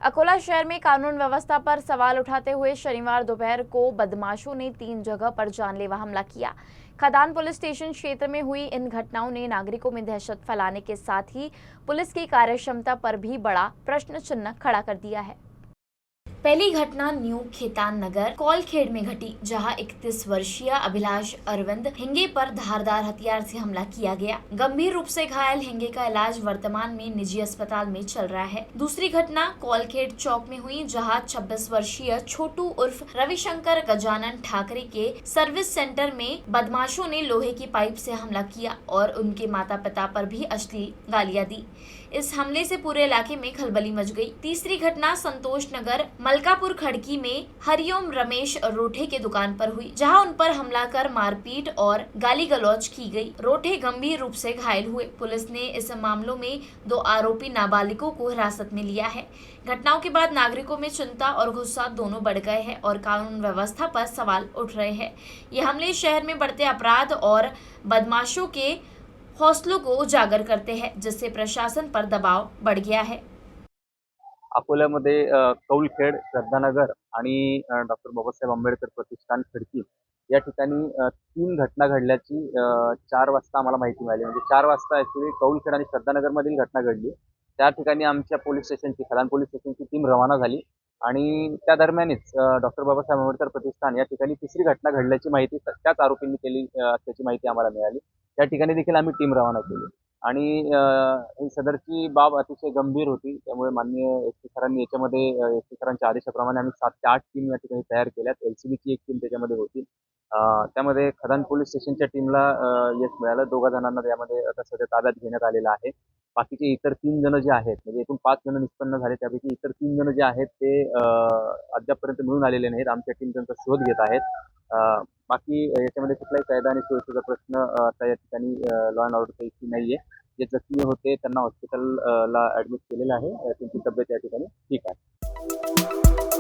अकोला शहर में कानून व्यवस्था पर सवाल उठाते हुए शनिवार दोपहर को बदमाशों ने 3 जगह पर जानलेवा हमला किया। खदान पुलिस स्टेशन क्षेत्र में हुई इन घटनाओं ने नागरिकों में दहशत फैलाने के साथ ही पुलिस की कार्यक्षमता पर भी बड़ा प्रश्न चिन्ह खड़ा कर दिया है। पहली घटना न्यू खेतान नगर कौलखेड़ में घटी, जहां 31 वर्षीय अभिलाष अरविंद हिंगे पर धारदार हथियार से हमला किया गया। गंभीर रूप से घायल हिंगे का इलाज वर्तमान में निजी अस्पताल में चल रहा है। दूसरी घटना कौलखेड़ चौक में हुई, जहां 26 वर्षीय छोटू उर्फ रविशंकर गजानन ठाकरे के सर्विस सेंटर में बदमाशों ने लोहे की पाइप से हमला किया और उनके माता पिता पर भी अश्लील गालियां दी। इस हमले से पूरे इलाके में खलबली मच गई। तीसरी घटना संतोष नगर मलकापुर खड़की में हरिओम रमेश रोठे के दुकान पर हुई, जहां उन पर हमला कर मारपीट और गाली गलौज की गई। रोठे गंभीर रूप से घायल हुए। पुलिस ने इस मामलों में 2 आरोपी नाबालिगों को हिरासत में लिया है। घटनाओं के बाद नागरिकों में चिंता और गुस्सा दोनों बढ़ गए हैं और कानून व्यवस्था पर सवाल उठ रहे हैं। ये हमले शहर में बढ़ते अपराध और बदमाशों के हौसलों को उजागर करते हैं, जिससे प्रशासन पर दबाव बढ़ गया है। अकोल्यामध्ये कौलखेड, श्रद्धानगर आणि डॉक्टर बाबासाहेब आंबेडकर प्रतिष्ठान खडकी या ठिकाणी 3 घटना घडल्याची 4 वाजता आम्हाला माहिती मिळाली. म्हणजे 4 वाजता ॲक्च्युली कौलखेड आणि श्रद्धानगरमधील घटना घडली. त्या ठिकाणी आमच्या पोलीस स्टेशनची, खदान पोलीस स्टेशनची टीम रवाना झाली आणि त्या दरम्यानच डॉक्टर बाबासाहेब आंबेडकर प्रतिष्ठान या ठिकाणी तिसरी घटना घडल्याची माहिती त्याच आरोपींनी केली असल्याची माहिती आम्हाला मिळाली. त्या ठिकाणी देखील आम्ही टीम रवाना केली आणि ही सदरची बाब अतिशय गंभीर होती. त्यामुळे माननीय एसपी सरांनी याच्यामध्ये एसपी सरांच्या आदेशाप्रमाणे आम्ही 7 ते 8 टीम या ठिकाणी तयार केल्यात. एलसीबीची एक टीम त्याच्यामध्ये होती. त्यामध्ये खदान पोलीस स्टेशनच्या टीमला यश मिळालं. 2 जणांना त्यामध्ये आता सध्या ताब्यात घेण्यात आलेलं आहे. बाकीचे इतर 3 जण जे आहेत, म्हणजे एकूण 5 जण निष्पन्न झाले. त्यापैकी इतर 3 जण जे आहेत ते अद्यापपर्यंत मिळून आलेले नाहीत. आमच्या टीम त्यांचा शोध घेत आहेत. बाकी याच्यामध्ये कुठलाही कायदा आणि सुरक्षेचा प्रश्न आता या ठिकाणी लॉ अँड ऑर्डरचा इश्यू नाहीये. जे जखमी होते त्यांना हॉस्पिटलला ऍडमिट केलेलं आहे. त्यांची तब्येत या ठिकाणी ठीक आहे.